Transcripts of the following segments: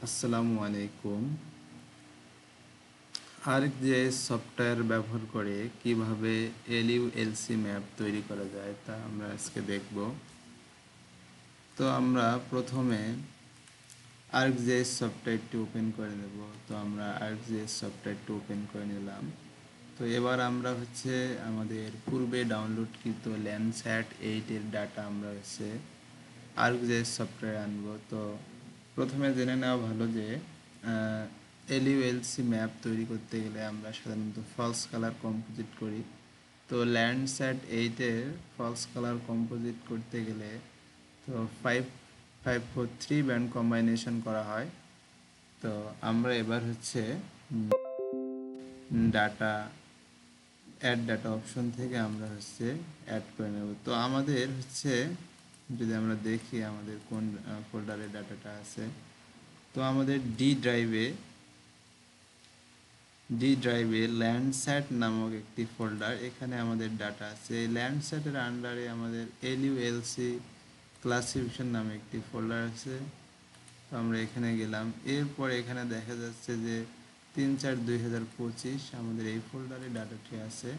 আসসালামু আলাইকুম। ArcGIS software ব্যবহার করে কিভাবে LULC ম্যাপ তৈরি করা যায় তা আমরা আজকে দেখব। তো আমরা প্রথমে ArcGIS সফটওয়্যারটি ওপেন করে নেব। তো আমরা ArcGIS সফটওয়্যারটি ওপেন করে নিলাম। তো এবার আমরা আমাদের পূর্বে ডাউনলোডকৃত ল্যান্ডস্যাট 8 এর ডাটা আমরা ArcGIS সফটওয়্যার আনব। তো প্রথমে জেনে নেওয়া ভালো যে LULC ম্যাপ তৈরি করতে গেলে আমরা সাধারণত ফলস কালার কম্পোজিট করি। তো ল্যান্ডস্যাট 8-এর ফলস কালার কম্পোজিট করতে গেলে তো 5543 ব্যান্ড কম্বাইনেশন করা হয়। তো আমরা এবার ডাটা অ্যাড ডাটা অপশন থেকে আমরা অ্যাড করে নেব। তো আমাদের যদি আমরা দেখি আমাদের কোন ফোল্ডারে ডাটাটা আছে, তো আমাদের ডি ড্রাইভে ল্যান্ডস্যাট নামক একটি ফোল্ডার, এখানে আমাদের ডাটা আছে। এই ল্যান্ডস্যাটের আন্ডারে আমাদের LULC ক্লাসিফিকেশন নামে একটি ফোল্ডার আছে। তো আমরা এখানে গেলাম, এরপর এখানে দেখা যাচ্ছে যে 3/4/2025 আমাদের এই ফোল্ডারে ডাটাটি আছে।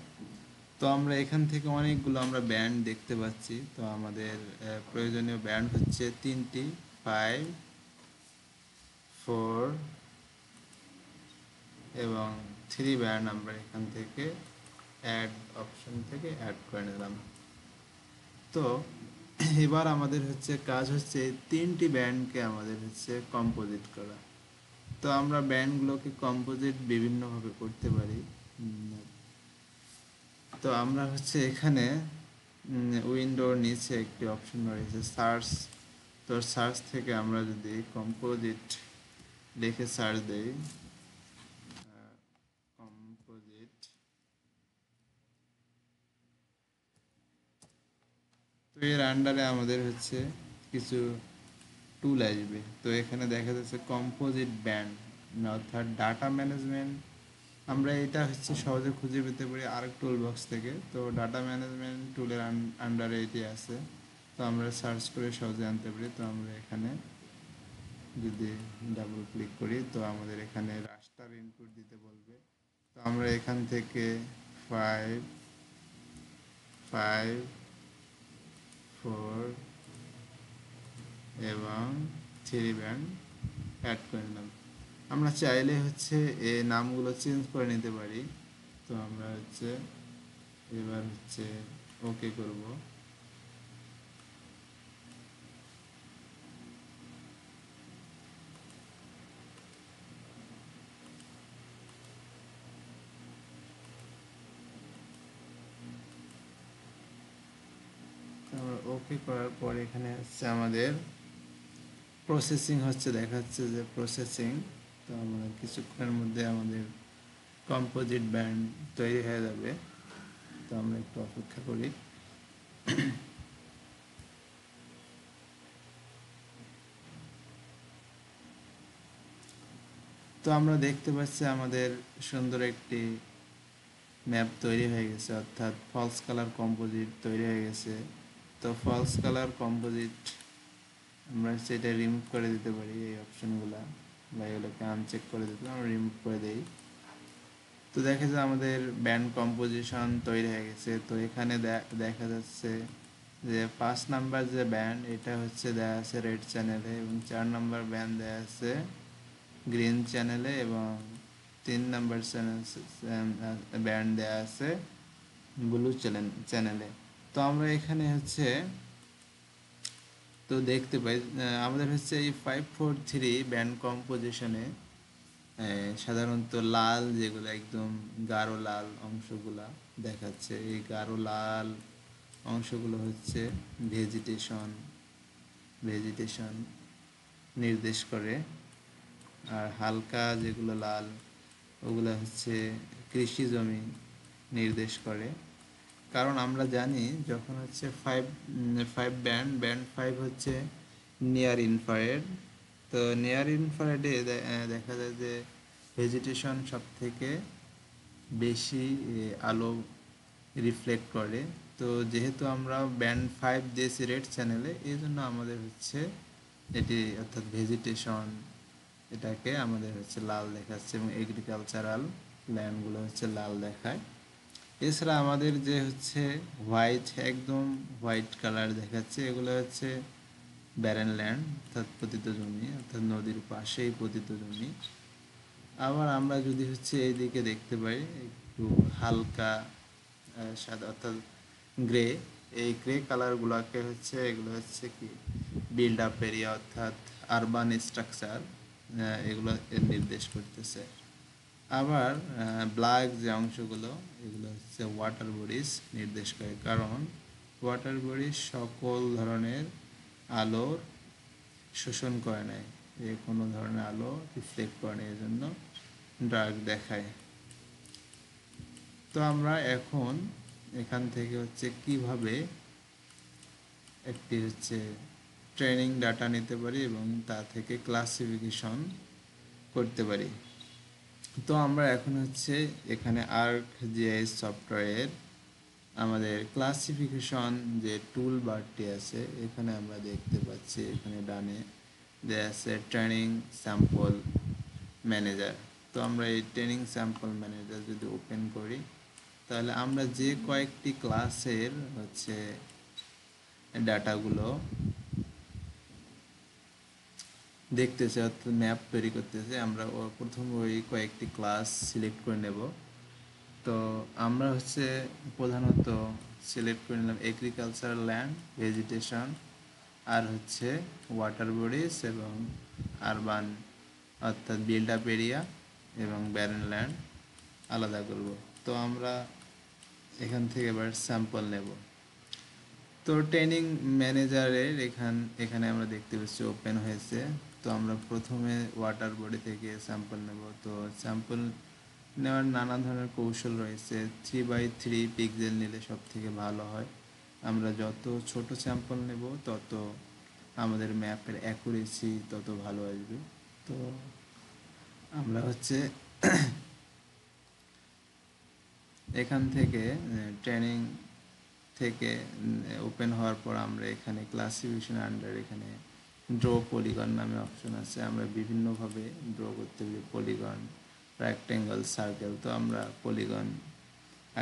তো আমরা এখান থেকে অনেকগুলো আমরা ব্যান্ড দেখতে পাচ্ছি। তো আমাদের প্রয়োজনীয় ব্যান্ড হচ্ছে 3টি, 5, 4 এবং 3 ব্যান্ড আমরা এখান থেকে অ্যাড অপশন থেকে অ্যাড করে নিলাম। তো এবার আমাদের কাজ 3টি ব্যান্ডকে আমাদের কম্পোজিট করা। তো আমরা ব্যান্ডগুলোকে কম্পোজিট বিভিন্নভাবে করতে পারি। তো আমরা এখানে উইন্ডোর নিচে একটি অপশন রয়েছে সার্চ। তো সার্চ থেকে আমরা যদি কম্পোজিট লিখে সার্চ দেই, কম্পোজিট, তো এর আন্ডারে আমাদের কিছু টুল আসবে। তো এখানে দেখা যাচ্ছে কম্পোজিট ব্যান্ড, অর্থাৎ ডাটা ম্যানেজমেন্ট। আমরা এটা সহজে খুঁজে পেতে পারি আরেক টুল বক্স থেকে। তো ডাটা ম্যানেজমেন্ট টুলের আন্ডারে এটি আছে। তো আমরা সার্চ করে সহজে আনতে পারি। তো আমরা এখানে যদি ডাবল ক্লিক করি, তো আমাদের এখানে রাস্টার ইনপুট দিতে বলবে। তো আমরা এখান থেকে 5, 5, 4 এবং 3 ব্যান্ড অ্যাড করে নিলাম। আমরা চাইলে এই নামগুলো চেঞ্জ করে নিতে পারি। তো আমরা এবার ওকে করব। আমরা ওকে করার পর এখানে আমাদের প্রসেসিং দেখাচ্ছে যে প্রসেসিং। তো আমরা কিছুক্ষণের মধ্যে আমাদের কম্পোজিট ব্যান্ড তৈরি হয়ে যাবে। তো আমরা একটু অপেক্ষা করি। তো আমরা দেখতে পাচ্ছি আমাদের সুন্দর একটি ম্যাপ তৈরি হয়ে গেছে, অর্থাৎ ফলস কালার কম্পোজিট তৈরি হয়ে গেছে। তো ফলস কালার কম্পোজিট আমরা সেটা রিমুভ করে দিতে পারি, এই অপশনগুলো বা এগুলোকে আনচেক করে দিতে আমরা রিমুভ করে দিই। তো দেখা যায় আমাদের ব্যান্ড কম্পোজিশন তৈরি হয়ে গেছে। তো এখানে দেখা যাচ্ছে যে 5 নাম্বার যে ব্যান্ড, এটা দেওয়া আছে রেড চ্যানেলে, এবং 4 নাম্বার ব্যান্ড দেওয়া আছে গ্রিন চ্যানেলে, এবং 3 নাম্বার ব্যান্ড দেওয়া আছে ব্লু চ্যানেলে। তো আমরা এখানে তো দেখতে পাই আমাদের এই 543 ব্যান্ড কম্পোজিশনে সাধারণত লাল, যেগুলো একদম গাঢ় লাল অংশগুলা দেখাচ্ছে, এই গাঢ় লাল অংশগুলো ভেজিটেশন ভেজিটেশন নির্দেশ করে। আর হালকা যেগুলো লাল, ওগুলো কৃষি জমি নির্দেশ করে। কারণ আমরা জানি যখন five five band 5 near infrared. তো নিয়ার ইনফ্রারেডে দেখা যায় যে ভেজিটেশন সব থেকে বেশি আলো রিফ্লেক্ট করে। তো যেহেতু আমরা ব্যান্ড 5 দিয়েছি রেড চ্যানেলে, এই জন্য আমাদের এটি, অর্থাৎ ভেজিটেশন এটাকে আমাদের হচ্ছে লাল দেখাচ্ছে এবং এগ্রিকালচারাল ল্যান্ডগুলো হচ্ছে লাল দেখায়। এছাড়া আমাদের যে হচ্ছে হোয়াইট, একদম হোয়াইট কালার দেখাচ্ছে, এগুলো হচ্ছে ব্যারেন ল্যান্ড, অর্থাৎ পতিত জমি, অর্থাৎ নদীর পাশেই পতিত জমি। আবার আমরা যদি হচ্ছে এইদিকে দেখতে পাই একটু হালকা সাদা অর্থাৎ গ্রে, এই গ্রে কালারগুলোকে হচ্ছে এগুলো হচ্ছে কি বিল্ড আপ এরিয়া অর্থাৎ আরবান স্ট্রাকচার, এগুলো এর নির্দেশ করতেছে। আবার ব্ল্যাক যে অংশগুলো এগুলো হচ্ছে ওয়াটার বডিজ নির্দেশ করে, কারণ ওয়াটার বডিজ সকল ধরনের আলোর শোষণ করে নেয়, যে কোনো ধরনের আলো রিফ্লেক্ট করে নেয়, এজন্য ডার্ক দেখায়। তো আমরা এখন এখান থেকে হচ্ছে কিভাবে একটি হচ্ছে ট্রেনিং ডাটা নিতে পারি এবং তা থেকে ক্লাসিফিকেশন করতে পারি। তো আমরা এখন হচ্ছে এখানে ArcGIS সফটওয়্যার আমাদের ক্লাসিফিকেশন যে টুল বারটি আছে এখানে আমরা দেখতে পাচ্ছি, এখানে ডানে দেয়া আছে ট্রেনিং স্যাম্পল ম্যানেজার। তো আমরা এই ট্রেনিং স্যাম্পল ম্যানেজার যদি ওপেন করি, তাহলে আমরা যে কয়েকটি ক্লাসের হচ্ছে ডাটাগুলো দেখতেছে অর্থাৎ ম্যাপ তৈরি করতেছে, আমরা প্রথম ওই কয়েকটি ক্লাস সিলেক্ট করে নেব। তো আমরা হচ্ছে প্রধানত সিলেক্ট করে নিলাম এগ্রিকালচারাল ল্যান্ড, ভেজিটেশন, আর হচ্ছে ওয়াটার বডিজ এবং আরবান অর্থাৎ বিল্ড আপ এরিয়া এবং ব্যারেন ল্যান্ড আলাদা করব। তো আমরা এখান থেকে এবার স্যাম্পল নেব। তো ট্রেনিং ম্যানেজারের এখানে আমরা দেখতে পাচ্ছি ওপেন হয়েছে। তো আমরা প্রথমে ওয়াটার বডি থেকে স্যাম্পল নেব। তো স্যাম্পল নেওয়ার নানা ধরনের কৌশল রয়েছে। 3x3 পিক্সেল নিলে সব থেকে ভালো হয়। আমরা যত ছোট স্যাম্পল নেব তত আমাদের ম্যাপের অ্যাকুরেসি তত ভালো আসবে। তো আমরা হচ্ছে এখান থেকে ট্রেনিং থেকে ওপেন হওয়ার পর আমরা এখানে ক্লাসিফিকেশন আন্ডার এখানে ড্র পলিগন নামে অপশন আছে। আমরা বিভিন্নভাবে ড্র করতে পারি, পলিগন, রেক্ট্যাঙ্গল, সার্কেল। তো আমরা পলিগন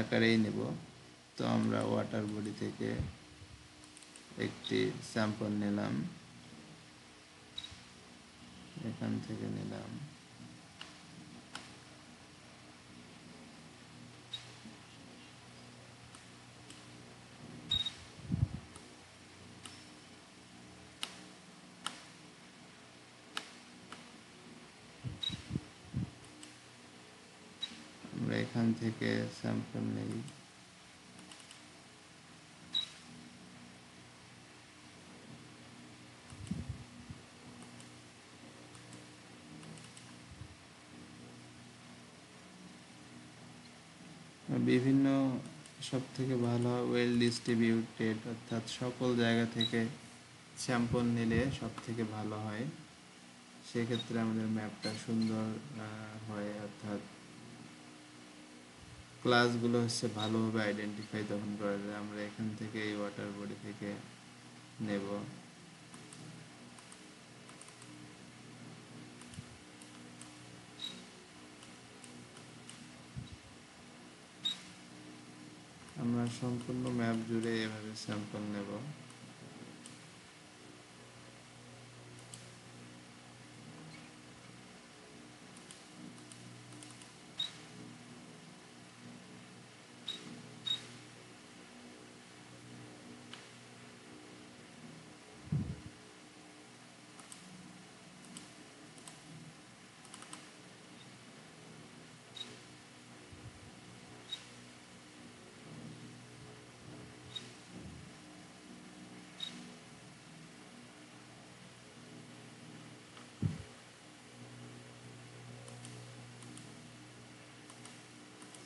আকারেই নেব। তো আমরা ওয়াটার বডি থেকে একটি স্যাম্পল নিলাম, এখান থেকে নিলাম। আমরা এখান থেকে স্যাম্পল নেই। বিভিন্ন সব থেকে ভালো হয় ওয়েল ডিস্ট্রিবিউটেড, অর্থাৎ সকল জায়গা থেকে স্যাম্পল নিলে সব থেকে ভালো হয়। সেক্ষেত্রে আমাদের ম্যাপটা সুন্দর হয়, অর্থাৎ ক্লাসগুলো হচ্ছে ভালোভাবে আইডেন্টিফাই তখন করা যায়। আমরা এখান থেকে এই ওয়াটার বডি থেকে নেব। আমরা সম্পূর্ণ ম্যাপ জুড়ে এভাবে স্যাম্পল নেব।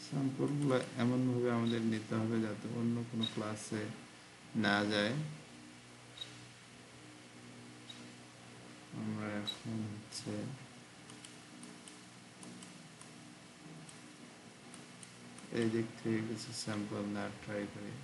স্যাম্পলগুলো এমনভাবে আমাদের নিতে হবে যাতে অন্য কোনো ক্লাসে না যায়। আমরা এখন হচ্ছে এই দিক থেকে কিছু স্যাম্পল নেওয়ার ট্রাই করি।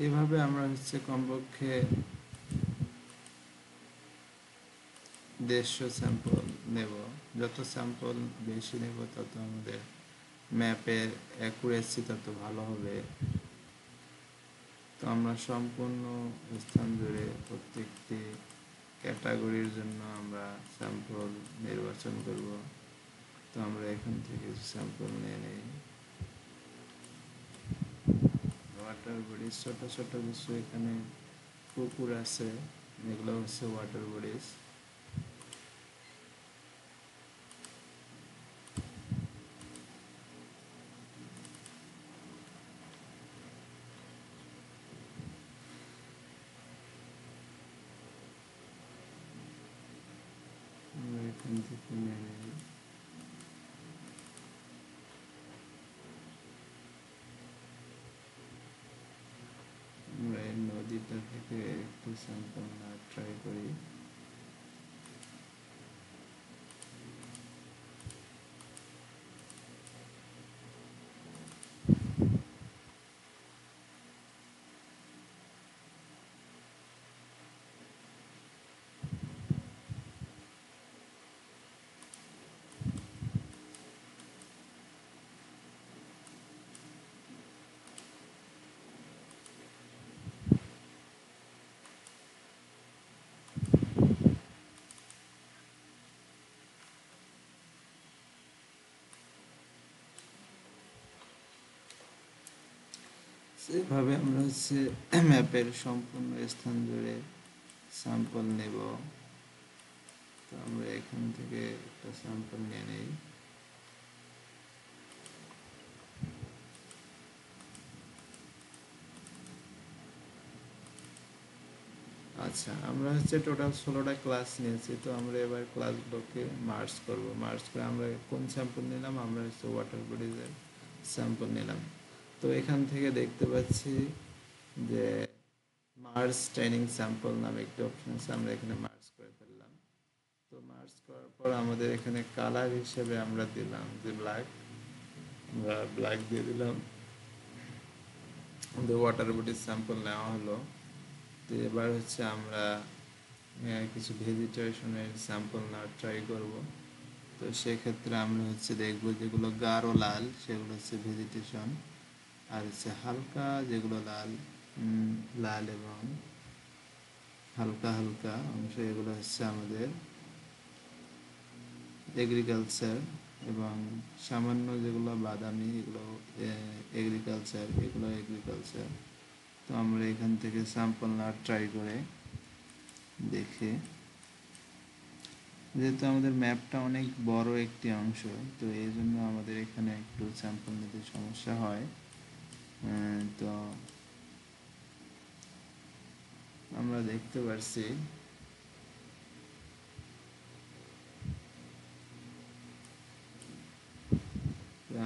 এভাবে আমরা কমপক্ষে 150 স্যাম্পল নেব। যত স্যাম্পল বেশি নেব তত আমাদের ম্যাপের অ্যাকুরেসি তত ভালো হবে। তো আমরা সম্পূর্ণ স্থান জুড়ে প্রত্যেকটি ক্যাটাগরির জন্য আমরা স্যাম্পল নির্বাচন করব। তো আমরা এখান থেকে স্যাম্পল নিয়ে নেই। ওয়াটার বডিজ ছোট ছোট কিছু এখানে পুকুর আছে, এগুলো ওয়াটার বডিজ। আমরা এখান থেকে নিয়ে নেই। আমরা এই নদীটা থেকে একটু স্যাম্পল নেওয়ার ট্রাই করি। সেভাবে আমরা ম্যাপের সম্পূর্ণ স্থান জুড়ে স্যাম্পল নেব। তো আমরা এখান থেকে একটা স্যাম্পল নিয়ে নেই। আচ্ছা, আমরা টোটাল 16টা ক্লাস নিয়েছি। তো আমরা এবার ক্লাসগুলোকে মার্জ করব। মার্জ করে আমরা কোন স্যাম্পল নিলাম? আমরা ওয়াটার বডিজের স্যাম্পল নিলাম। তো এখান থেকে দেখতে পাচ্ছি যে মার্জ ট্রেনিং স্যাম্পল নামে একটি অপশন আছে, আমরা এখানে মার্জ করে ফেললাম। তো মার্জ করার পর আমাদের এখানে কালার হিসেবে আমরা দিলাম যে ব্ল্যাক, আমরা ব্ল্যাক দিয়ে দিলাম। আমাদের ওয়াটার বডির স্যাম্পল নেওয়া হলো। তো এবার আমরা কিছু ভেজিটেশনের স্যাম্পল নেওয়ার ট্রাই করব। তো সেক্ষেত্রে আমরা দেখব যেগুলো গাঢ় লাল সেগুলো ভেজিটেশন, আর হালকা যেগুলো লাল লাল এবং হালকা হালকা অংশ এগুলো আমাদের এগ্রিকালচার, এবং সামান্য যেগুলো বাদামি এগুলো এগ্রিকালচার। তো আমরা এখান থেকে স্যাম্পল নেওয়ার ট্রাই করে দেখে, যেহেতু আমাদের ম্যাপটা অনেক বড় একটি অংশ, তো এই জন্য আমাদের এখানে একটু স্যাম্পল নিতে সমস্যা হয়। তো আমরা দেখতে পারছি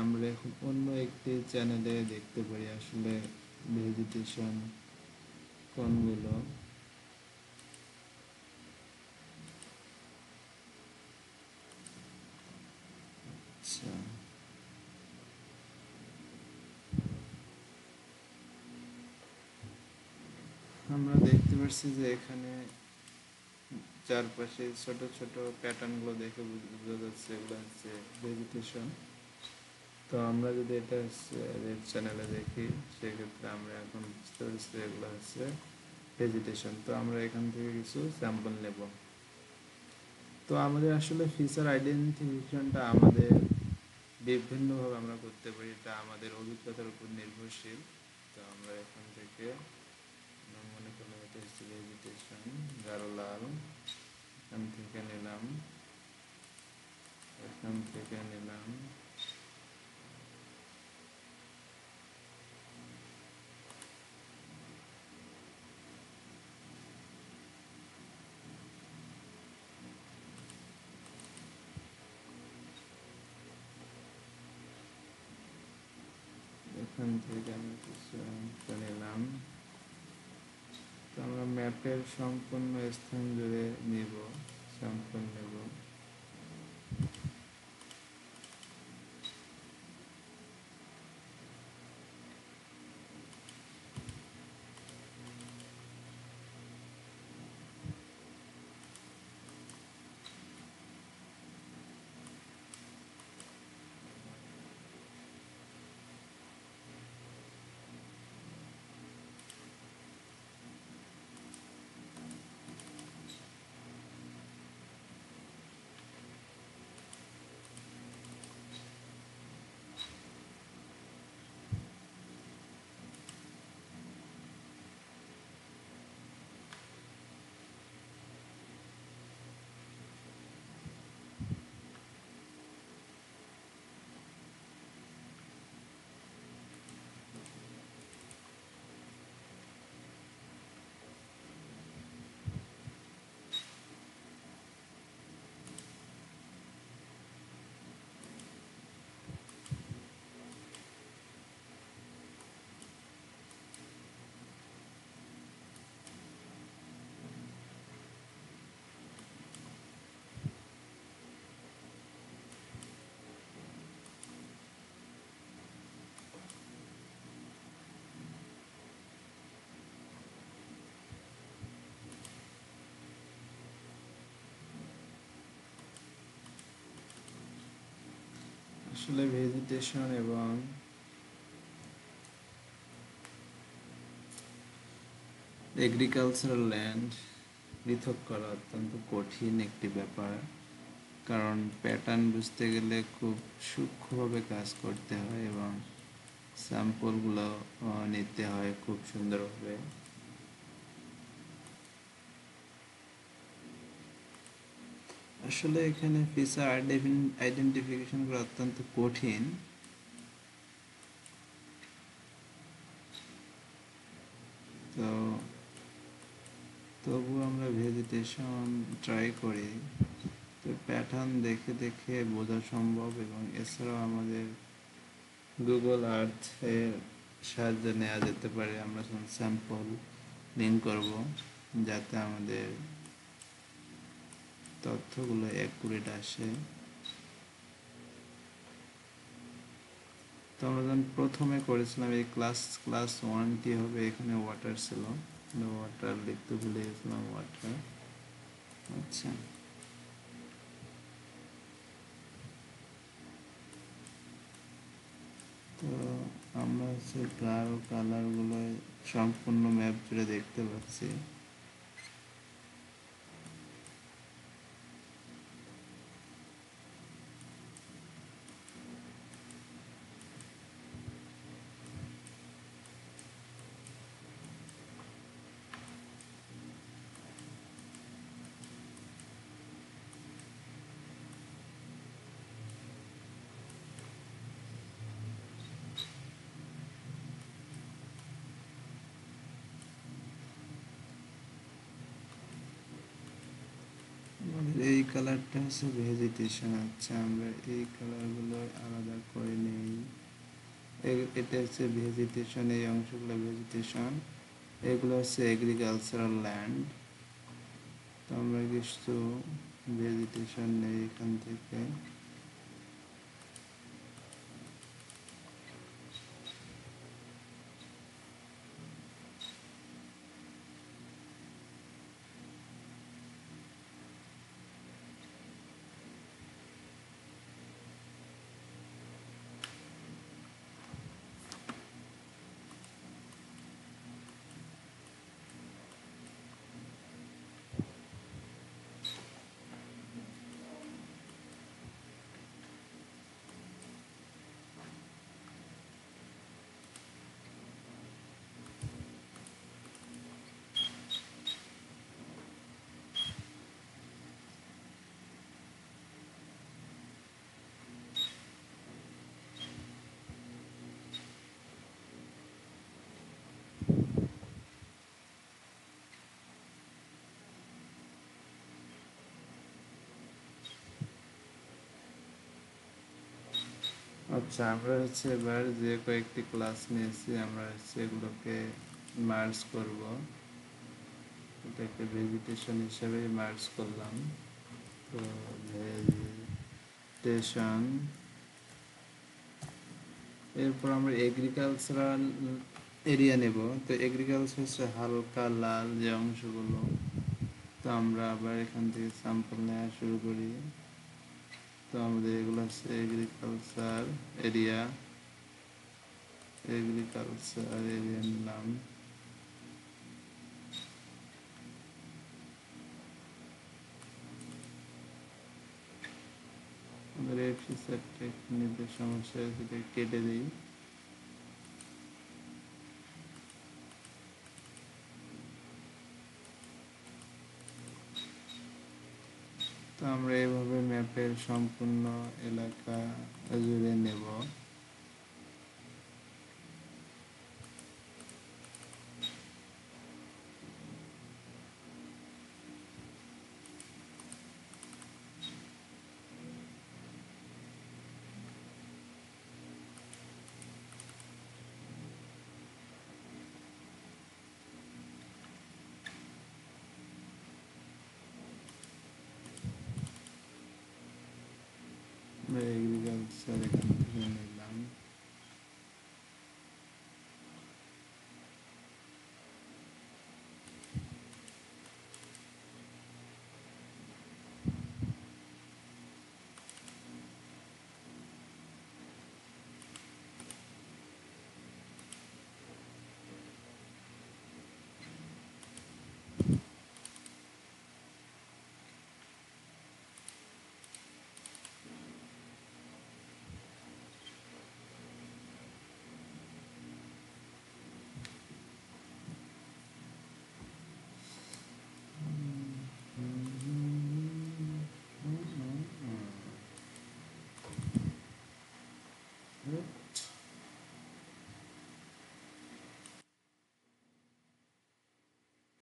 আমরা এখন অন্য একটি চ্যানেলে দেখতে পারি আসলে ভেজিটেশন কোনগুলো। আচ্ছা, আমরা দেখতে পাচ্ছি যে এখানে চারপাশে ছোট ছোট প্যাটার্নগুলো দেখে বোঝা যাচ্ছে এগুলো ভেজিটেশন। তো আমরা যদি এটা রেড চ্যানেলে দেখি সেক্ষেত্রে আমরা এখন বুঝতে পারছি এগুলো ভেজিটেশন। তো আমরা এখান থেকে কিছু স্যাম্পল নেব। তো আমাদের আসলে ফিচার আইডেন্টিফিকেশনটা আমাদের বিভিন্নভাবে আমরা করতে পারি, এটা আমাদের অভিজ্ঞতার উপর নির্ভরশীল। তো আমরা এখান থেকে মনে করলাম এটা ভেজিটেশন গাঢ় লাল, এখান থেকে নিলাম, এখান থেকে নিলাম, এখান থেকে আমি কিছু নিলাম। তো আমরা ম্যাপের সম্পূর্ণ স্থান জুড়ে নেব, স্যাম্পল নেব। আসলে ভেজিটেশন এবং এগ্রিকালচারাল ল্যান্ড পৃথক করা অত্যন্ত কঠিন একটি ব্যাপার, কারণ প্যাটার্ন বুঝতে গেলে খুব সূক্ষ্মভাবে কাজ করতে হয় এবং স্যাম্পলগুলো নিতে হয় খুব সুন্দরভাবে। আসলে এখানে ফিচার আইডেন্টিফিকেশন করা অত্যন্ত কঠিন। তো তবু আমরা ভেজিটেশন ট্রাই করি, তো প্যাটার্ন দেখে দেখে বোঝা সম্ভব, এবং এছাড়াও আমাদের গুগল আর্থ এর সাহায্য নেওয়া যেতে পারে। আমরা যখন স্যাম্পল লিঙ্ক করব, যাতে আমাদের তথ্যগুলো অ্যাকুরেট আসে। তো আমরা যখন প্রথমে করেছিলাম এই ক্লাস 1টি হবে, এখানে ওয়াটার ছিল, ওয়াটার লিখতে ভুলে গেছিলাম, ওয়াটার। আচ্ছা, তো আমরা হচ্ছে গাঢ় কালারগুলো সম্পূর্ণ ম্যাপ জুড়ে দেখতে পাচ্ছি। আমাদের এই কালারটা হচ্ছে ভেজিটেশন। আচ্ছা, আমরা এই কালারগুলো আলাদা করে নিই। এটা হচ্ছে ভেজিটেশন, এই অংশগুলো ভেজিটেশন, এগুলো হচ্ছে এগ্রিকালচারাল ল্যান্ড। তো আমরা কিছু ভেজিটেশন নেই এখান থেকে। আচ্ছা, আমরা হচ্ছে এবার যে কয়েকটি ক্লাস নিয়েছি, আমরা হচ্ছে এগুলোকে মার্জ করব। এটাকে ভেজিটেশন হিসাবে মার্জ করলাম। তো ভেজিটেশন, এরপর আমরা এগ্রিকালচারাল এরিয়া নেব। তো এগ্রিকালচার হচ্ছে হালকা লাল যে অংশগুলো। তো আমরা আবার এখান থেকে স্যাম্পল নেওয়া শুরু করি। তো আমাদের এগুলো হচ্ছে এগ্রিকালচার এরিয়া, এগ্রিকালচার এরিয়ার নাম। আমাদের এই ফিচারটা একটু নিতে সমস্যা হয়েছে, এটা কেটে দিই। তো আমরা এভাবে ম্যাপের সম্পূর্ণ এলাকা জুড়ে নেব। আমরা এগ্রিকালচার এখান থেকে নিলাম।